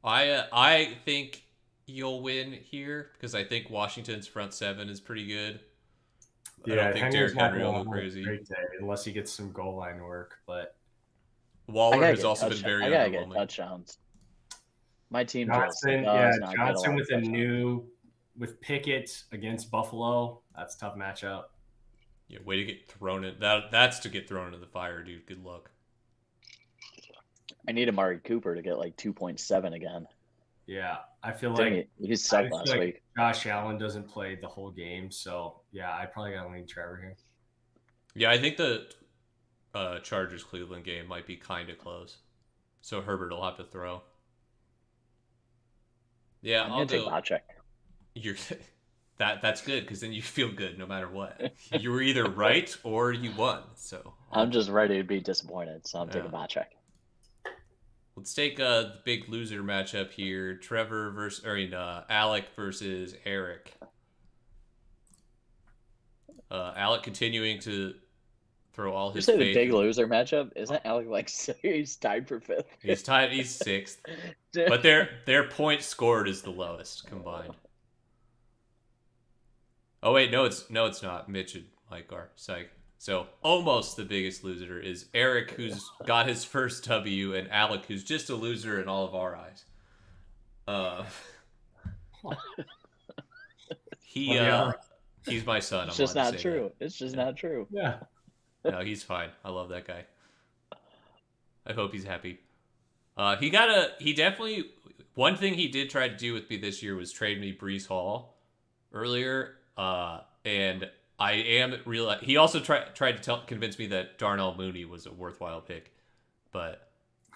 I think you'll win here because I think Washington's front 7 is pretty good. Yeah, I don't think Derrick Henry will go crazy. Great day, unless he gets some goal line work, but Waller has also been very I gotta get touchdowns. My team Johnson with Pickett against Buffalo. That's a tough matchup. Yeah, way to get thrown in. That's to get thrown into the fire, dude. Good luck. I need Amari Cooper to get like 2.7 again. Yeah, I feel like he sucked last week. Josh Allen doesn't play the whole game, so yeah, I probably gotta lean Trevor here. Yeah, I think the Chargers Cleveland game might be kind of close, so Herbert will have to throw. Yeah, I'll take Bocek. That's good because then you feel good no matter what. You were either right or you won. So I'm just ready to be disappointed, so I'm taking Bocek. Let's take the big loser matchup here: Alec versus Eric. Alec continuing to throw all his. You say the big loser matchup? Isn't Alec like he's tied for 5th? He's tied. He's 6th, but their points scored is the lowest combined. Oh wait, no, it's not. Mitch and Mike are psych. So almost the biggest loser is Eric, who's got his first W, and Alec, who's just a loser in all of our eyes. He's my son. It's just not true. It's just not true. Yeah. No, he's fine. I love that guy. I hope he's happy. One thing he did try to do with me this year was trade me Breece Hall earlier. And I am real. He also tried to convince me that Darnell Mooney was a worthwhile pick, but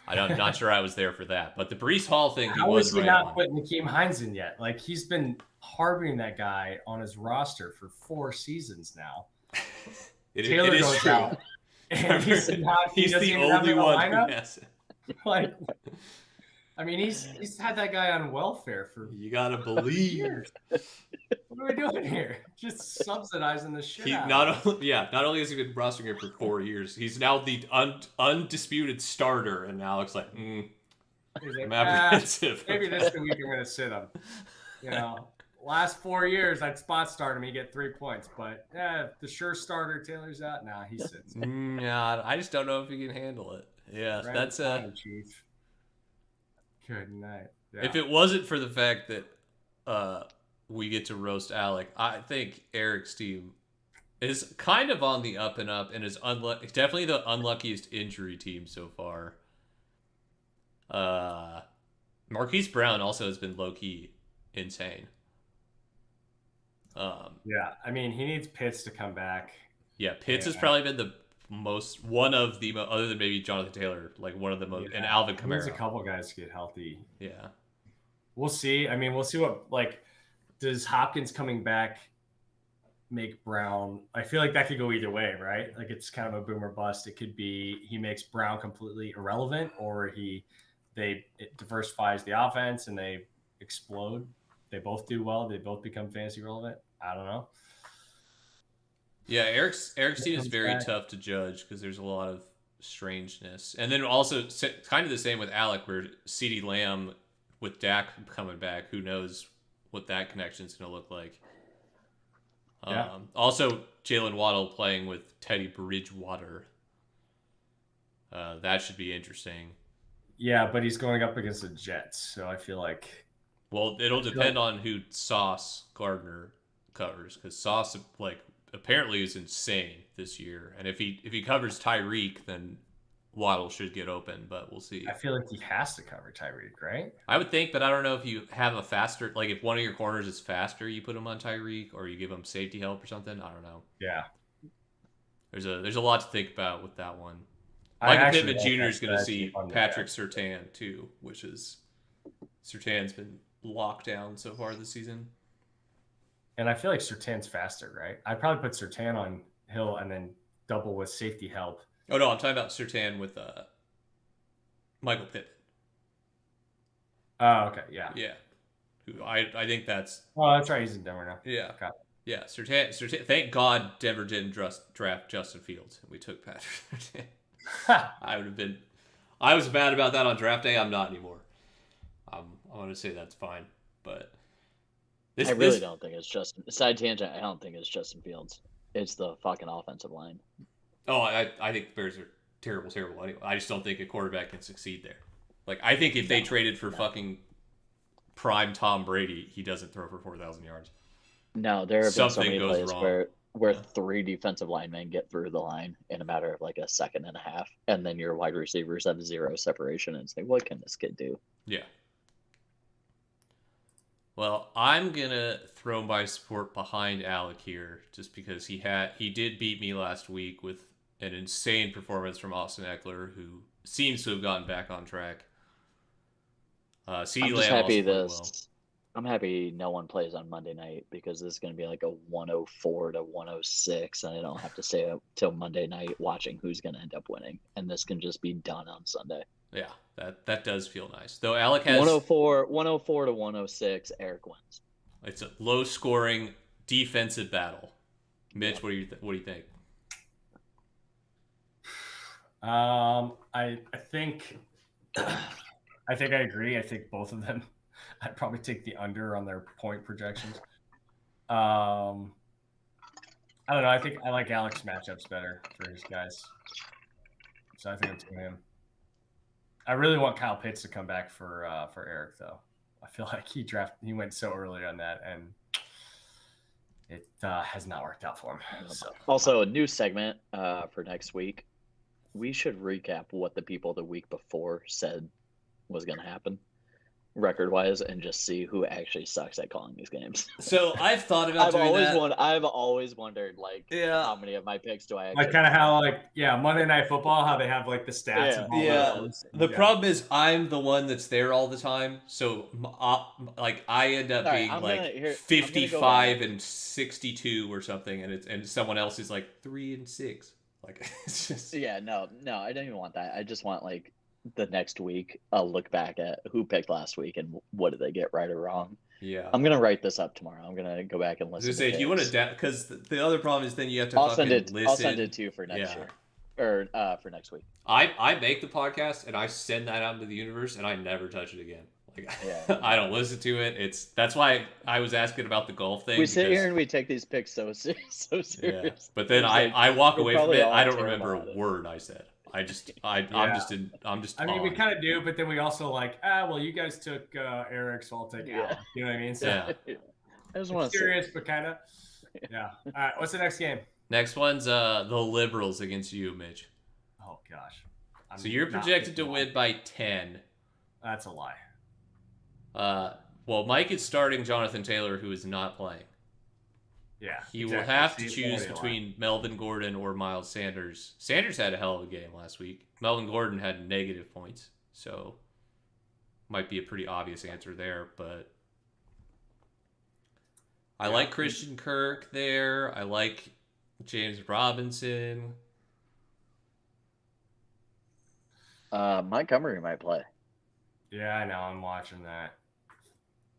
I'm not sure I was there for that. But the Breece Hall thing, How is he not putting Nakeem Hines in yet? Like he's been harboring that guy on his roster for 4 seasons now. Taylor goes true. Out, and he's the only one who has it. Like, I mean, he's had that guy on welfare for You gotta believe. years. What are we doing here? Just subsidizing the shit out Not only has he been rostering here for 4 years, he's now the undisputed starter, and Alex like, He's like, I'm apprehensive. Maybe this is the week I'm going to sit him. You know, last 4 years I'd spot start him, he get 3 points, but the sure starter Taylor's out. Nah, he sits. Yeah, I just don't know if he can handle it. Yeah, right, that's Chief. Good night. Yeah. If it wasn't for the fact that we get to roast Alec, I think Eric's team is kind of on the up and up, and is definitely the unluckiest injury team so far. Marquise Brown also has been low-key insane. Yeah, I mean, he needs Pitts to come back. Yeah, Pitts has probably been the one of the other than maybe Jonathan Taylor, like one of the most, and Alvin Kamara. There's a couple guys to get healthy. Yeah, we'll see. I mean, we'll see what, like, does Hopkins coming back make Brown? I feel like that could go either way, right? Like, it's kind of a boom or bust. It could be he makes Brown completely irrelevant, or it diversifies the offense and they explode. They both do well. They both become fantasy relevant. I don't know. Yeah, Eric's team is very tough to judge because there's a lot of strangeness. And then also kind of the same with Alec, where CeeDee Lamb with Dak coming back, who knows what that connection is going to look like. Yeah. Also, Jalen Waddle playing with Teddy Bridgewater. That should be interesting. Yeah, but he's going up against the Jets, so I feel like... Well, it'll depend on who Sauce Gardner covers, because Sauce, like, apparently is insane this year, and if he covers Tyreek, then Waddle should get open, but we'll see. I feel like he has to cover Tyreek, right? I would think, but I don't know if you have a faster, like if one of your corners is faster, you put him on Tyreek, or you give him safety help or something. I don't know. Yeah, there's a lot to think about with that one. Michael Pittman Jr. is going to see Patrick Surtain too, which is Surtain's been locked down so far this season. And I feel like Surtain's faster, right? I'd probably put Surtain on Hill and then double with safety help. Oh no, I'm talking about Surtain with Michael Pittman. Oh, okay, yeah. Yeah. Who I think that's... Oh, that's right. He's in Denver now. Yeah. Okay. Yeah, Surtain. Thank God Denver didn't draft Justin Fields. We took Patrick Surtain. I was mad about that on draft day. I'm not anymore. I want to say that's fine, but I really don't think it's Justin. Side tangent. I don't think it's Justin Fields. It's the fucking offensive line. Oh, I think the Bears are terrible anyway. I just don't think a quarterback can succeed there. Like, I think if they traded for fucking prime Tom Brady, he doesn't throw for 4,000 yards. No, there have been so many plays where three defensive linemen get through the line in a matter of like a second and a half, and then your wide receivers have zero separation, and say, what can this kid do? Yeah. Well, I'm gonna throw my support behind Alec here, just because he did beat me last week with an insane performance from Austin Eckler, who seems to have gotten back on track. I'm happy no one plays on Monday night, because this is going to be like a 104 to 106, and I don't have to stay up till Monday night watching who's going to end up winning, and this can just be done on Sunday. Yeah, that does feel nice. Though Alec has 104 to 106, Eric wins. It's a low-scoring defensive battle. Mitch, what do you think? I think I agree. I think both of them. I'd probably take the under on their point projections. I don't know. I think I like Alec's matchups better for his guys, so I think it's him. I really want Kyle Pitts to come back for Eric, though. I feel like he went so early on that, and it has not worked out for him. So. Also, a new segment for next week. We should recap what the people the week before said was going to happen, record-wise, and just see who actually sucks at calling these games. So I've thought about doing that. I've always wondered, like, how many of my picks do I actually... Like, kind of how, Monday Night Football, how they have, like, the stats. The problem is I'm the one that's there all the time, so, I end up being, 55 and 62 or something, and someone else is, 3 and 6. Like, it's just... Yeah, no, I don't even want that. I just want, the next week, I'll look back at who picked last week and what did they get right or wrong. Yeah. I'm gonna write this up tomorrow. I'm gonna go back and I was listen. gonna say, if you want to, because the other problem is then you have to I'll fucking send it. listen. I'll send it to you for next year, or for next week. I make the podcast and I send that out into the universe and I never touch it again. Like I don't listen to it. That's why I was asking about the golf thing. We sit here and we take these picks so serious. Yeah. But then I walk away from it. I don't remember a word I said. I'm just I mean, we kind of do, but then we also well, you guys took Eric, so I'll take Alan. You know what I mean? So I just want to serious, but kind of. Yeah. All right. What's the next game? Next one's the Liberals against you, Mitch. Oh gosh. So you're projected to win by 10. That's a lie. Well, Mike is starting Jonathan Taylor, who is not playing. Yeah. He will have to choose between Melvin Gordon or Miles Sanders. Sanders had a hell of a game last week. Melvin Gordon had negative points, so might be a pretty obvious answer there, but I like Christian Kirk there. I like James Robinson. Montgomery might play. Yeah, I know. I'm watching that.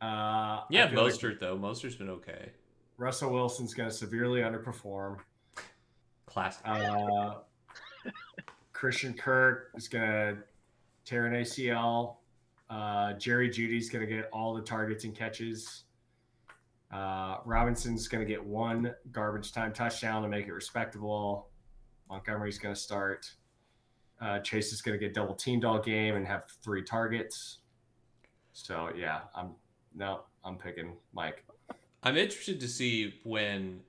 Mostert, though. Mostert's been okay. Russell Wilson's going to severely underperform. Classic. Christian Kirk is going to tear an ACL. Jerry Jeudy's going to get all the targets and catches. Robinson's going to get one garbage time touchdown to make it respectable. Montgomery's going to start. Chase is going to get double teamed all game and have 3 targets. So, yeah, I'm picking Mike. I'm interested to see when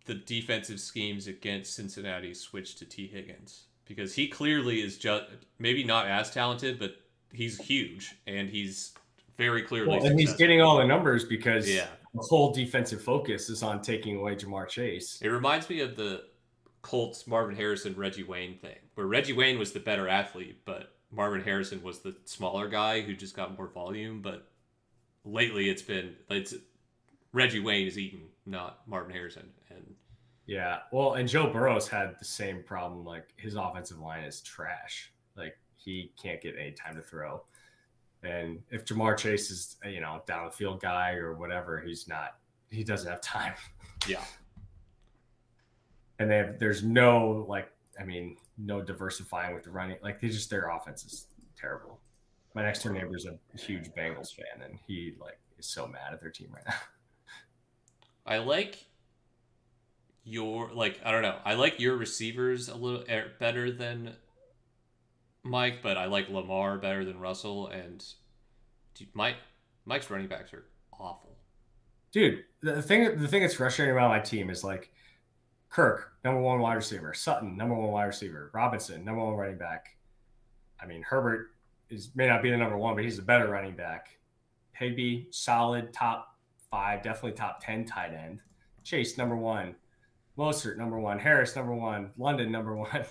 the defensive schemes against Cincinnati switch to T. Higgins, because he clearly is just maybe not as talented, but he's huge and he's very clearly successful. And he's getting all the numbers because the whole defensive focus is on taking away Jamar Chase. It reminds me of the Colts Marvin Harrison Reggie Wayne thing, where Reggie Wayne was the better athlete, but Marvin Harrison was the smaller guy who just got more volume. But lately it's Reggie Wayne is eaten, not Marvin Harrison. And and Joe Burrow's had the same problem. Like, his offensive line is trash. Like, he can't get any time to throw. And if Jamar Chase is, down the field guy or whatever, he doesn't have time. Yeah. And there's no no diversifying with the running. Like, their offense is terrible. My next door neighbor is a huge Bengals fan, and he is so mad at their team right now. I like your I like your receivers a little better than Mike, but I like Lamar better than Russell, and Mike's running backs are awful. Dude, the thing that's frustrating about my team is Kirk, number 1 wide receiver, Sutton, number 1 wide receiver, Robinson, number 1 running back. I mean, Herbert may not be the number 1, but he's a better running back. Higbee, solid top 5, definitely top 10 tight end. Chase, number 1. Mostert, number 1. Harris, number 1. London, number 1.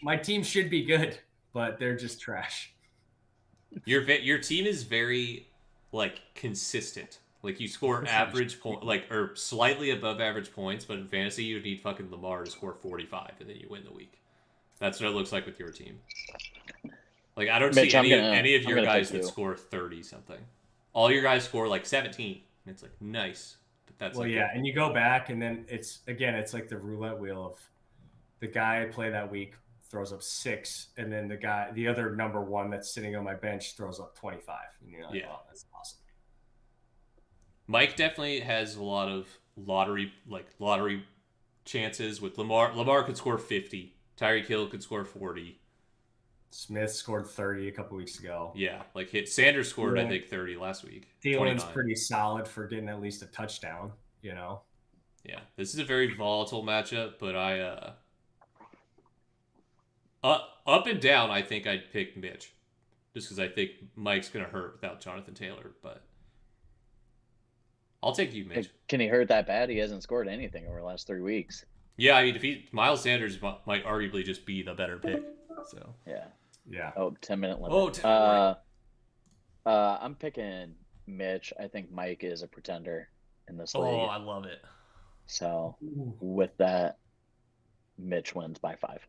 My team should be good, but they're just trash. Your team is very consistent. You score average point, or slightly above average points, but in fantasy you need fucking Lamar to score 45 and then you win the week. That's what it looks like with your team. I don't see any of your guys that score 30 something. All your guys score 17. And it's nice. But that's and you go back and then it's like the roulette wheel of the guy I play that week throws up 6, and then the other number 1 that's sitting on my bench throws up 25. And you're like, oh, that's awesome. Mike definitely has a lot of lottery chances with Lamar. Lamar could score 50. Tyreek Hill could score 40. Smith scored 30 a couple weeks ago. Yeah, Sanders scored, I think, 30 last week. Thielen's pretty solid for getting at least a touchdown, Yeah, this is a very volatile matchup, but up and down, I think I'd pick Mitch, just because I think Mike's going to hurt without Jonathan Taylor, but I'll take you, Mitch. Can he hurt that bad? He hasn't scored anything over the last 3 weeks. Yeah, I mean, Miles Sanders might arguably just be the better pick. So yeah. Oh, 10-minute limit. Oh, 10 I'm picking Mitch. I think Mike is a pretender in this league. Oh, I love it. So with that, Mitch wins by 5.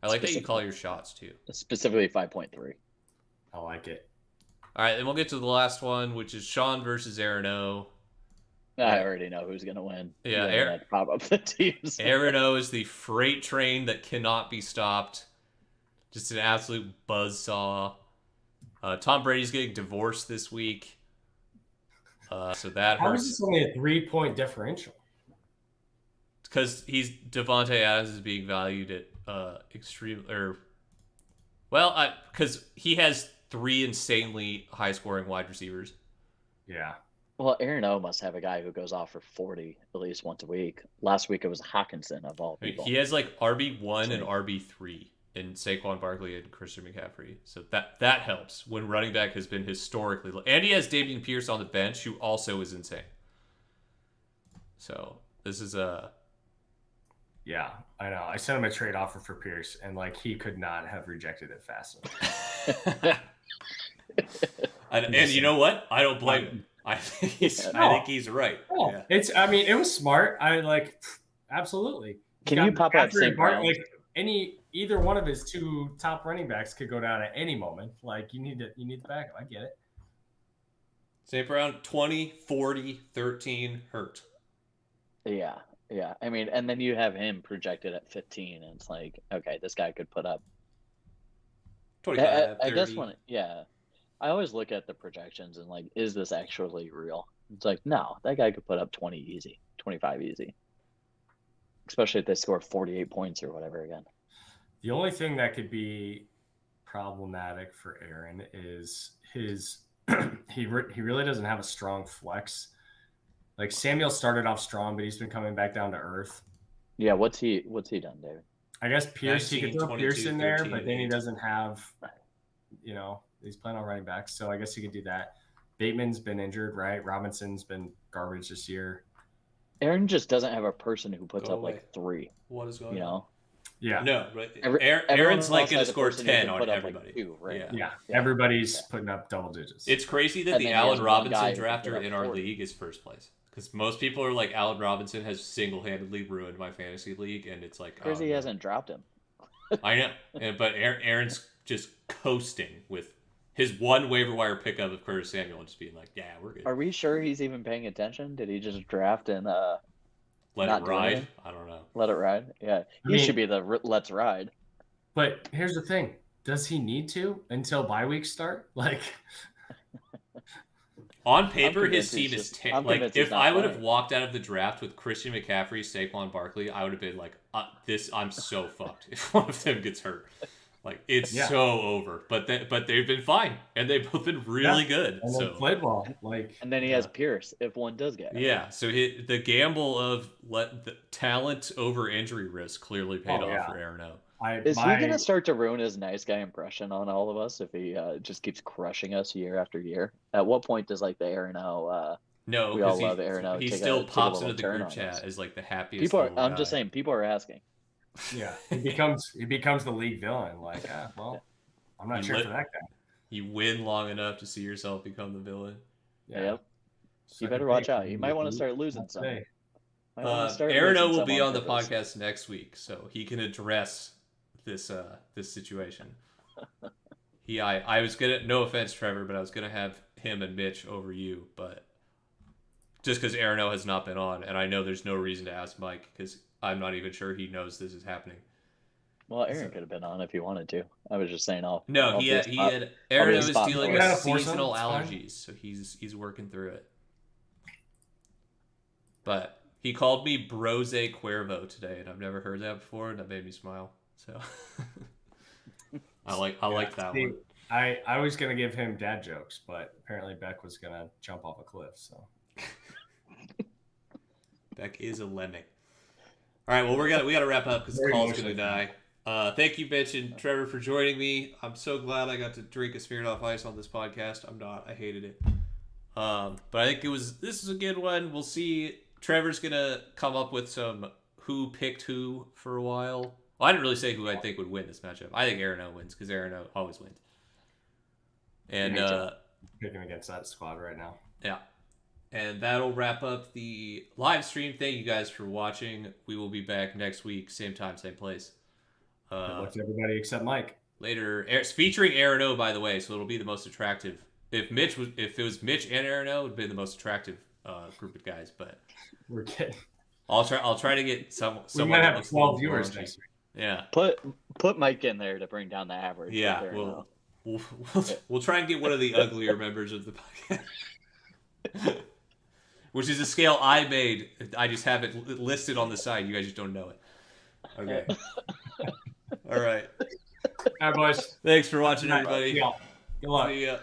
I like that you call your shots too. Specifically 5.3. I like it. All right, then we'll get to the last one, which is Sean versus Aaron O. I already know who's going to win. Yeah, you have to pop up the teams. Aaron O is the freight train that cannot be stopped. Just an absolute buzzsaw. Tom Brady's getting divorced this week. So that How hurts. is this only a 3-point differential? Because Devontae Adams is being valued at because he has 3 insanely high scoring wide receivers. Yeah. Well, Aaron O must have a guy who goes off for 40 at least once a week. Last week it was Hawkinson of all people. He has like RB1 and RB3 in Saquon Barkley and Christian McCaffrey. So that helps when running back has been historically low. And he has Dameon Pierce on the bench, who also is insane. So this is a... Yeah, I know. I sent him a trade offer for Pierce, and like he could not have rejected it fast enough. and you know what? I don't blame him. I think he's right. Oh, yeah. It was smart. Absolutely. Can you pop out St. Brown? Like either one of his 2 top running backs could go down at any moment. Like you need the backup. I get it. St. Brown 20, 40, 13 hurt. Yeah. I mean, and then you have him projected at 15, and it's like, okay, this guy could put up 25. I guess I always look at the projections and like, is this actually real? It's like, no, that guy could put up 20 easy, 25 easy. Especially if they score 48 points or whatever again. The only thing that could be problematic for Aaron is his he really doesn't have a strong flex. Like Samuel started off strong, but he's been coming back down to earth. Yeah, what's he done, David? I guess Pierce, 19, he could throw 22, Pierce in there, 13, but then he 18. doesn't have, he's playing on running backs, so I guess he could do that. Bateman's been injured, right? Robinson's been garbage this year. Aaron just doesn't have a person who puts up like 3. What is going on? Yeah. No, right. Aaron's like going to score 10 on everybody. Like 2, right? Yeah. Everybody's putting up double digits. It's crazy that the Allen Robinson drafter in our league is first place. Because most people are like, Allen Robinson has single-handedly ruined my fantasy league, and it's like... Because he hasn't dropped him. I know, but Aaron's just coasting with his one waiver wire pickup of Curtis Samuel and just being like, yeah, we're good. Are we sure he's even paying attention? Did he just draft and let it ride? I don't know. Let it ride? Yeah. He should be the let's ride. But here's the thing. Does he need to until bye weeks start? Like... On paper, his team is like. If I would have walked out of the draft with Christian McCaffrey, Saquon Barkley, I would have been like, "This, I'm so fucked." If one of them gets hurt, like it's so over. But they've been fine, and they've both been really good. And so played well, like. And then he has Pierce if one does get hurt. Yeah. So the gamble of let the talent over injury risk clearly paid off for Aaron O. Is he going to start to ruin his nice guy impression on all of us if he just keeps crushing us year after year? At what point does like the Aaron O? No, we all love Aaron O. He still pops into the group chat as like the happiest. I'm just saying, people are asking. Yeah, he becomes the league villain. Like, I'm not sure for that guy. You win long enough to see yourself become the villain. Yeah. Yep. You better watch out. You might want to start losing some. Aaron O will be on the podcast next week, so he can address this situation. I was gonna, no offense, Trevor, but I was gonna have him and Mitch over you, but just because Aaron O has not been on, and I know there's no reason to ask Mike because I'm not even sure he knows this is happening. Well, Aaron could have been on if he wanted to. I was just saying, he had Aaron was dealing with seasonal allergies, so he's working through it. But he called me Brose Cuervo today, and I've never heard that before, and that made me smile. So I like that one. I was gonna give him dad jokes, but apparently Beck was gonna jump off a cliff. So Beck is a lemming. All right, well we got to wrap up because the call's gonna die. Thank you, Mitch and Trevor, for joining me. I'm so glad I got to drink a Spirit Off Ice on this podcast. I'm not. I hated it. But I think this is a good one. We'll see. Trevor's gonna come up with some who picked who for a while. Well, I didn't really say who I think would win this matchup. I think Aaron O wins because Aaron O always wins. And picking against that squad right now. Yeah. And that'll wrap up the live stream. Thank you guys for watching. We will be back next week, same time, same place. Good luck to everybody except Mike. Later, it's featuring Aaron O, by the way, so it'll be the most attractive. If it was Mitch and Aaron O, it would be the most attractive group of guys. But we're kidding. I'll try to get some. We might have 12 viewers next week. Yeah. Put Mike in there to bring down the average. Yeah, we'll try and get one of the uglier members of the podcast. Which is a scale I made. I just have it listed on the side. You guys just don't know it. Okay. All right. All right, boys. Thanks for watching, everybody. Good luck. See ya.